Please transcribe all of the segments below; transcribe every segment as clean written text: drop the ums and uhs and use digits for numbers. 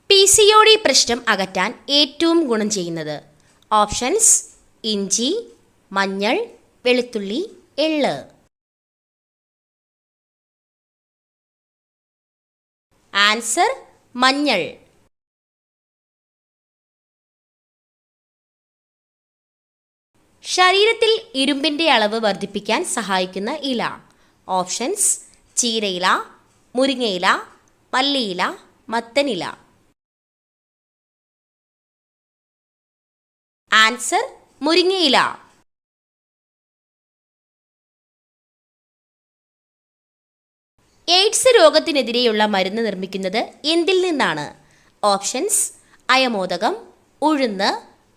PCOD പ്രശ്നം അകറ്റാൻ ഏറ്റവും ഗുണം ചെയ്യുന്നത്? ഓപ്ഷൻസ്: ഇഞ്ചി, മഞ്ഞൾ, വെളുത്തുള്ളി, എള്ള്. ആൻസർ: മഞ്ഞൾ. ശരീരത്തിൽ ഇരുമ്പിന്റെ അളവ് വർദ്ധിപ്പിക്കാൻ സഹായിക്കുന്ന ഇല. ഓപ്ഷൻസ്: ചീരയില, മുരിങ്ങയില, മല്ലിയില, മത്തനില. ആൻസർ: മുരിങ്ങയില. എയ്ഡ്സ് രോഗത്തിനെതിരെയുള്ള മരുന്ന് നിർമ്മിക്കുന്നത് എന്തിൽ നിന്നാണ്? ഓപ്ഷൻസ്: അയമോദകം, ഉഴുന്ന്,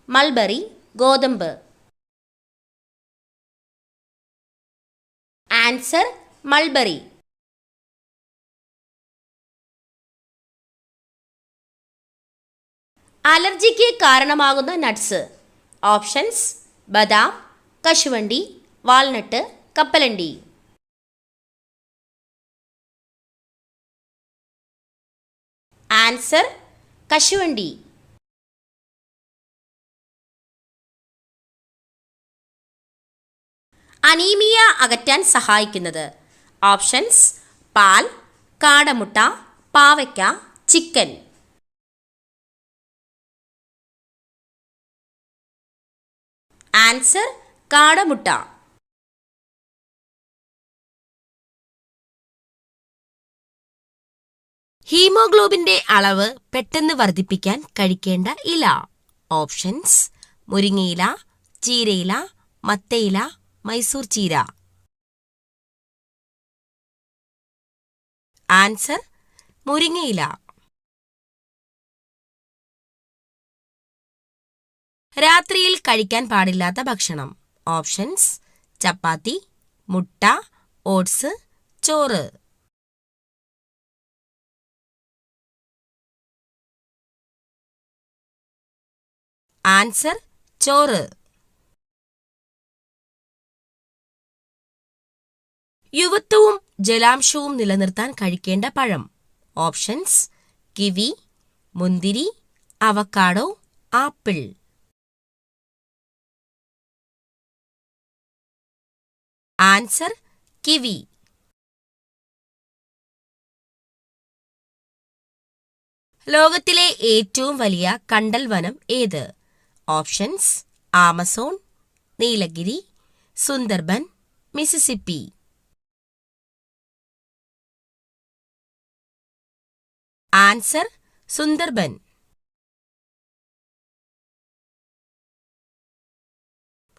മൾബറി, ഗോതമ്പ്. Answer: mulberry. അലർജിക്ക് കാരണമാകുന്ന നട്ട്സ്. ഓപ്ഷൻസ്: ബദാം, കശുവണ്ടി, വാൾനട്ട്, കപ്പലണ്ടി. ആൻസർ: കശുവണ്ടി. അനീമിയ അകറ്റാൻ സഹായിക്കുന്നത്? ഓപ്ഷൻസ്: പാൽ, കാടമുട്ട, പാവയ്ക്ക, ചിക്കൻ. ആൻസർ: കാടമുട്ട. ഹീമോഗ്ലോബിന്റെ അളവ് പെട്ടെന്ന് വർദ്ധിപ്പിക്കാൻ കഴിക്കേണ്ട ഇല. ഓപ്ഷൻസ്: മുരിങ്ങയില, ചീരയില, മത്തയില, മൈസൂർ ചീര. ആൻസർ: മുരിങ്ങയില. രാത്രിയിൽ കഴിക്കാൻ പാടില്ലാത്ത ഭക്ഷണം. ഓപ്ഷൻസ്: ചപ്പാത്തി, മുട്ട, ഓട്സ്, ചോറ്. ആൻസർ: ചോറ്. യുവത്വവും ജലാംശവും നിലനിർത്താൻ കഴിക്കേണ്ട പഴം. ഓപ്ഷൻസ്: കിവി, മുന്തിരി, അവക്കാഡോ, ആപ്പിൾ. Answer: kiwi. ലോകത്തിലെ ഏറ്റവും വലിയ കണ്ടൽ വനം ഏത്? Options: Amazon, Nilgiri, Sundarban, Mississippi. Answer: Sundarban.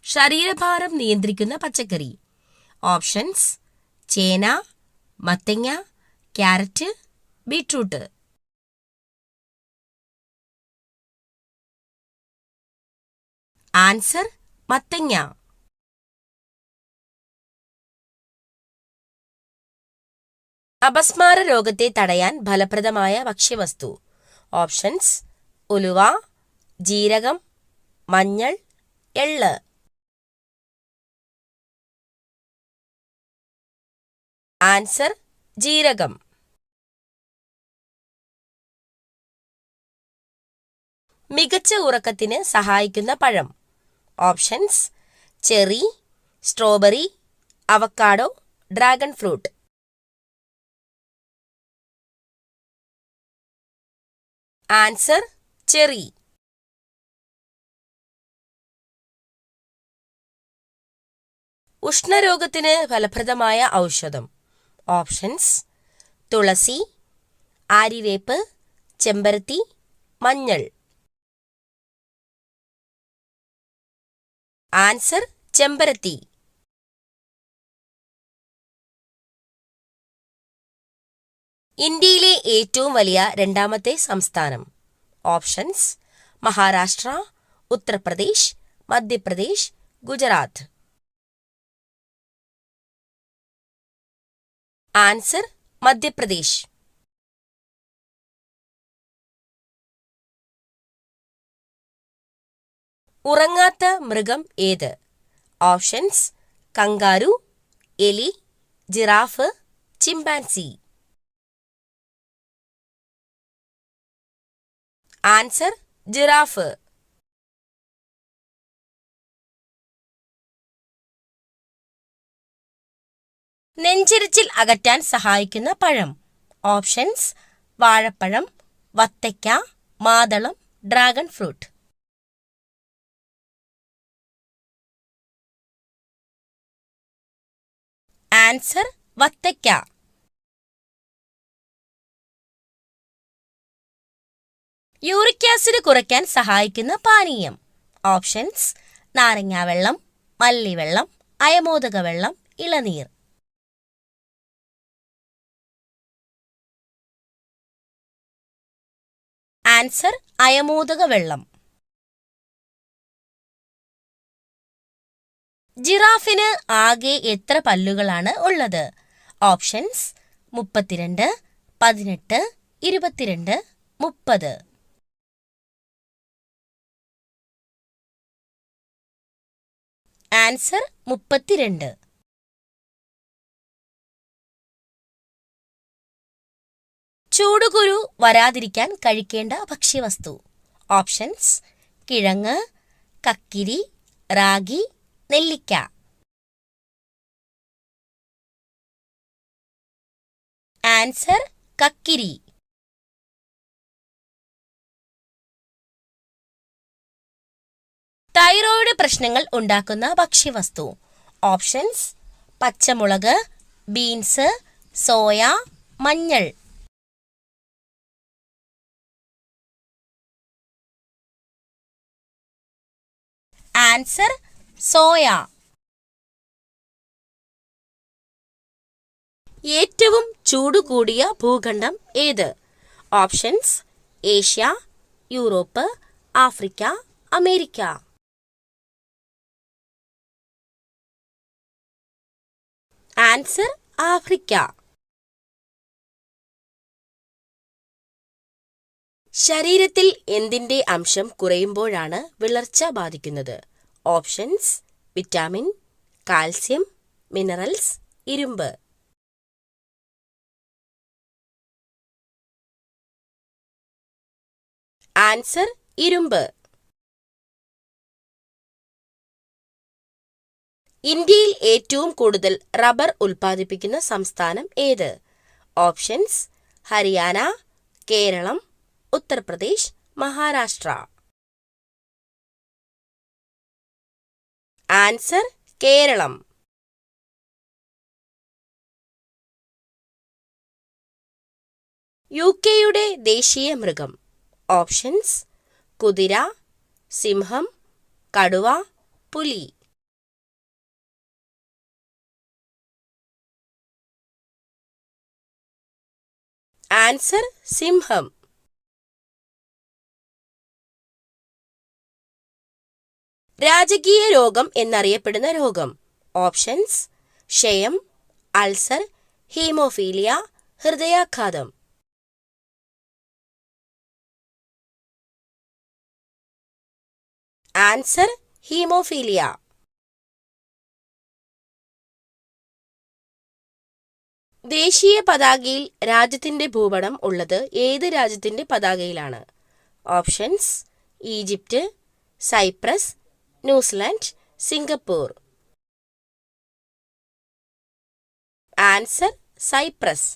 ശരീരഭാരം നിയന്ത്രിക്കുന്ന പച്ചക്കറി. ഓപ്ഷൻസ്: ചേന, മത്തങ്ങ, ക്യാരറ്റ്, ബീട്രൂട്ട്. ആൻസർ: മത്തങ്ങ. അപസ്മാര രോഗത്തെ തടയാൻ ഫലപ്രദമായ ഭക്ഷ്യവസ്തു. ഓപ്ഷൻസ്: ഉലുവ, ജീരകം, മഞ്ഞൾ, എള്ള്. ആൻസർ: ജീരകം. മികച്ച ഉറക്കത്തിന് സഹായിക്കുന്ന പഴം. Options: cherry, strawberry, avocado, dragon fruit. Answer: cherry. ഉഷ്ണരോഗത്തിന് ഫലപ്രദമായ ഔഷധം. ഓപ്ഷൻസ്: തുളസി, ആര്യവേപ്പ്, ചെമ്പരത്തി, മഞ്ഞൾ. ആൻസർ: ചെമ്പരത്തി. ഇന്ത്യയിലെ ഏറ്റവും വലിയ രണ്ടാമത്തെ സംസ്ഥാനം. ഓപ്ഷൻസ്: മഹാരാഷ്ട്ര, ഉത്തർപ്രദേശ്, മധ്യപ്രദേശ്, ഗുജറാത്ത്. ആൻസർ: മധ്യപ്രദേശ്. ഉറങ്ങാത്ത മൃഗം ഏത്? ഓപ്ഷൻസ്: കങ്കാരു, എലി, ജിറാഫ്, ചിമ്പാൻസി. Answer giraffe. നെഞ്ചിരിച്ചിൽ അകറ്റാൻ സഹായിക്കുന്ന പഴം. ഓപ്ഷൻസ്: വാഴപ്പഴം, വത്തയ്ക്ക, മാതളം, ഡ്രാഗൺ ഫ്രൂട്ട്. ആൻസർ വത്തയ്ക്ക. യൂറിക് ആസിഡ് കുറയ്ക്കാൻ സഹായിക്കുന്ന പാനീയം. ഓപ്ഷൻസ്: നാരങ്ങാവെള്ളം, മല്ലിവെള്ളം, അയമോദക വെള്ളം, ഇളനീർ. ആൻസർ അയമോദക വെള്ളം. ജിറാഫിന് ആകെ എത്ര പല്ലുകളാണ് ഉള്ളത്? ഓപ്ഷൻസ്: 32, 18, 22, 30. ആൻസർ 32. ചൂടുകുരു വരാതിരിക്കാൻ കഴിക്കേണ്ട ഭക്ഷ്യവസ്തു. ഓപ്ഷൻസ്: കിഴങ്ങ്, കക്കിരി, റാഗി, നെല്ലിക്ക. ആൻസർ കക്കിരി. തൈറോയ്ഡ് പ്രശ്നങ്ങൾ ഉണ്ടാക്കുന്ന ഭക്ഷ്യവസ്തു. ഓപ്ഷൻസ്: പച്ചമുളക്, ബീൻസ്, സോയ, മഞ്ഞൾ. Answer soya. ഏറ്റവും ചൂട് കൂടിയ ഭൂഖണ്ഡം ഏത്? Options: Asia, Europe, Africa, America. Answer Africa. ശരീരത്തിൽ എന്തിന്റെ അംശം കുറയുമ്പോഴാണ് വിളർച്ച ബാധിക്കുന്നത്? ഓപ്ഷൻസ്: വിറ്റാമിൻ, കാൽസ്യം, മിനറൽസ്, ഇരുമ്പ്. ആൻസർ ഇരുമ്പ്. ഇന്ത്യയിൽ ഏറ്റവും കൂടുതൽ റബ്ബർ ഉൽപ്പാദിപ്പിക്കുന്ന സംസ്ഥാനം ഏത്? ഓപ്ഷൻസ്: ഹരിയാന, കേരളം, ഉത്തർപ്രദേശ്, മഹാരാഷ്ട്ര. ആൻസർ കേരളം. യുകെയുടെ ദേശീയ മൃഗം. ഓപ്ഷൻസ്: കുതിര, സിംഹം, കടുവ, പുലി. ആൻസർ സിംഹം. രാജകീയ രോഗം എന്നറിയപ്പെടുന്ന രോഗം. ഓപ്ഷൻസ്: ക്ഷയം, അൾസർ, ഹീമോഫീലിയ, ഹൃദയാഘാതം. Answer haemophilia. ദേശീയ പതാകയിൽ രാജ്യത്തിന്റെ ഭൂപടം ഉള്ളത് ഏത് രാജ്യത്തിന്റെ പതാകയിലാണ്? Options: Egypt, Cyprus, New Zealand, Singapore. Answer Cyprus.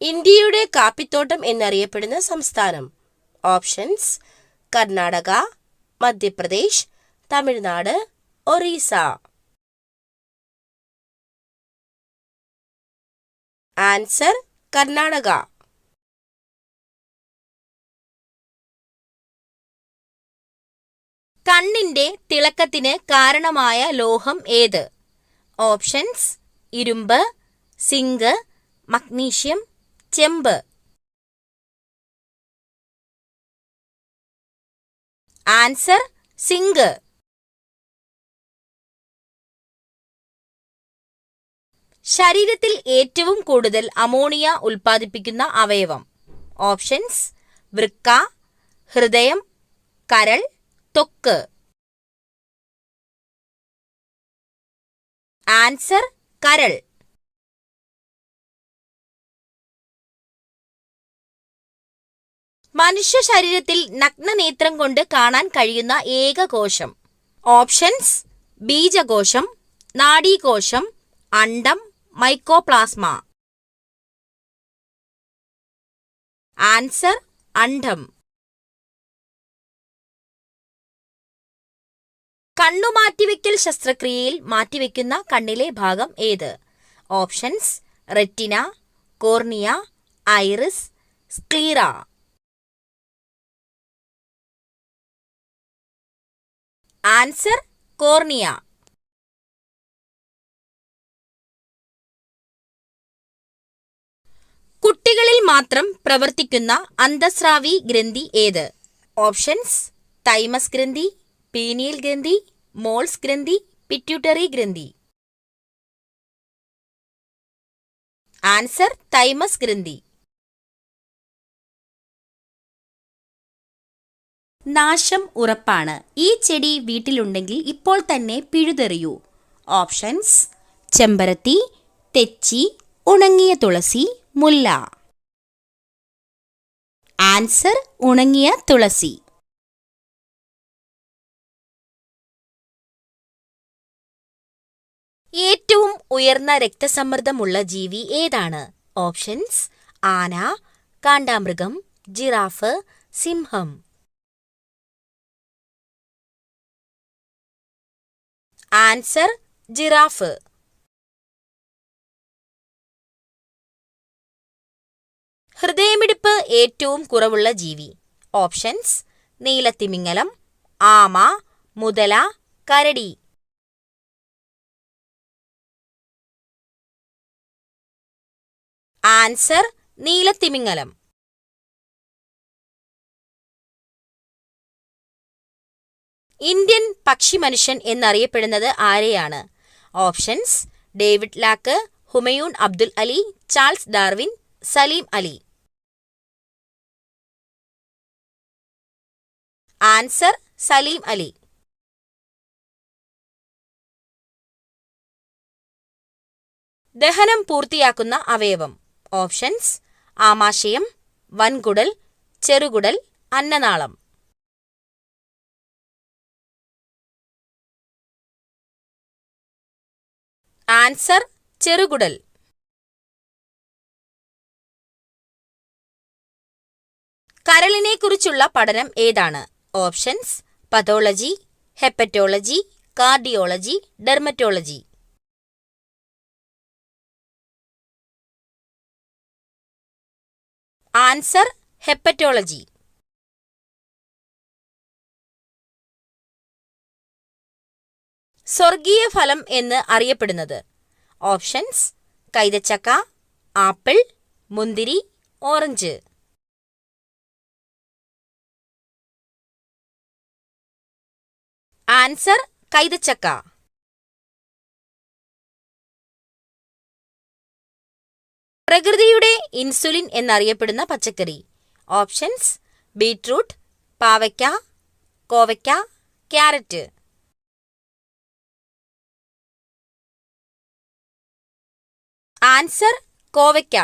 ഇന്ത്യയുടെ കാപ്പിത്തോട്ടം എന്നറിയപ്പെടുന്ന സംസ്ഥാനം. ഓപ്ഷൻസ്: കർണാടക, മധ്യപ്രദേശ്, തമിഴ്നാട്, ഒറീസ. ആൻസർ കർണാടക. കണ്ണിന്റെ തിളക്കത്തിന് കാരണമായ ലോഹം ഏത്? ഓപ്ഷൻസ്: ഇരുമ്പ്, സിങ്ക്, മഗ്നീഷ്യം, ചെമ്പ്. Answer zinc. ശരീരത്തിൽ ഏറ്റവും കൂടുതൽ അമോണിയ ഉൽപ്പാദിപ്പിക്കുന്ന അവയവം. ഓപ്ഷൻസ്: വൃക്ക, ഹൃദയം, കരൾ, ത്വക്ക്. ആൻസർ കരൾ. മനുഷ്യ ശരീരത്തിൽ നഗ്നനേത്രം കൊണ്ട് കാണാൻ കഴിയുന്ന ഏക കോശം. ഓപ്ഷൻസ്: ബീജകോശം, നാഡീകോശം, അണ്ഡം, മൈക്കോപ്ലാസ്മ. ആൻസർ: അണ്ഡം. കണ്ണു മാറ്റിവെക്കൽ ശസ്ത്രക്രിയയിൽ മാറ്റിവെക്കുന്ന കണ്ണിലെ ഭാഗം ഏത്? Options: retina, cornea, iris, sclera. Answer: cornea. കുട്ടികളിൽ മാത്രം പ്രവർത്തിക്കുന്ന അന്തസ്രാവി ഗ്രന്ഥി ഏത്? ഓപ്ഷൻസ്: തൈമസ് ഗ്രന്ഥി, പീനിയൽ ഗ്രന്ഥി, മോൾസ് ഗ്രന്ഥി, പിറ്റ്യൂട്ടറി ഗ്രന്ഥി. ആൻസർ: തൈമസ് ഗ്രന്ഥി. നാശം ഉറപ്പാണ്. ഈ ചെടി വീട്ടിലുണ്ടെങ്കിൽ ഇപ്പോൾ തന്നെ പിഴുതെറിയൂ. ഓപ്ഷൻസ്: ചെമ്പരത്തി, തെച്ചി, ഉണങ്ങിയ തുളസി, മുല്ല. ആൻസർ: ഉണങ്ങിയ തുളസി. ഏറ്റവും ഉയർന്ന രക്തസമ്മർദ്ദമുള്ള ജീവി ഏതാണ്? ഓപ്ഷൻസ്: ആന, കാണ്ടാമൃഗം, ജിറാഫ്, സിംഹം. Answer: giraffe. ഹൃദയമിടിപ്പ് ഏറ്റവും കുറവുള്ള ജീവി. ഓപ്ഷൻസ്: നീലത്തിമിംഗലം, ആമ, മുതല, കരടി. ആൻസർ: നീലത്തിമിംഗലം. ഇന്ത്യൻ പക്ഷിമനുഷ്യൻ എന്നറിയപ്പെടുന്നത് ആരെയാണ്? Options: David Lack, Humayun Abdul Ali, Charles Darwin, Salim Ali. Answer: Salim Ali. ദഹനം പൂർത്തിയാക്കുന്ന അവയവം. ഓപ്ഷൻസ്: ആമാശയം, വൻകുടൽ, ചെറുകുടൽ, അന്നനാളം. ആൻസർ: ചെറുകുടൽ. കരളിനെ കുറിച്ചുള്ള പഠനം ഏതാണ്? Options: pathology, hepatology, cardiology, dermatology. Answer: hepatology. സ്വർഗീയ ഫലം എന്ന് അറിയപ്പെടുന്നത്. ഓപ്ഷൻസ്: കൈതച്ചക്ക, ആപ്പിൾ, മുന്തിരി, ഓറഞ്ച്. ആൻസർ: കൈതച്ചക്ക. പ്രകൃതിയുടെ ഇൻസുലിൻ എന്നറിയപ്പെടുന്ന പച്ചക്കറി. ഓപ്ഷൻസ്: ബീറ്റ്റൂട്ട്, പാവയ്ക്ക, കോവയ്ക്ക, ക്യാരറ്റ്. ആൻസർ: കോവയ്ക്ക.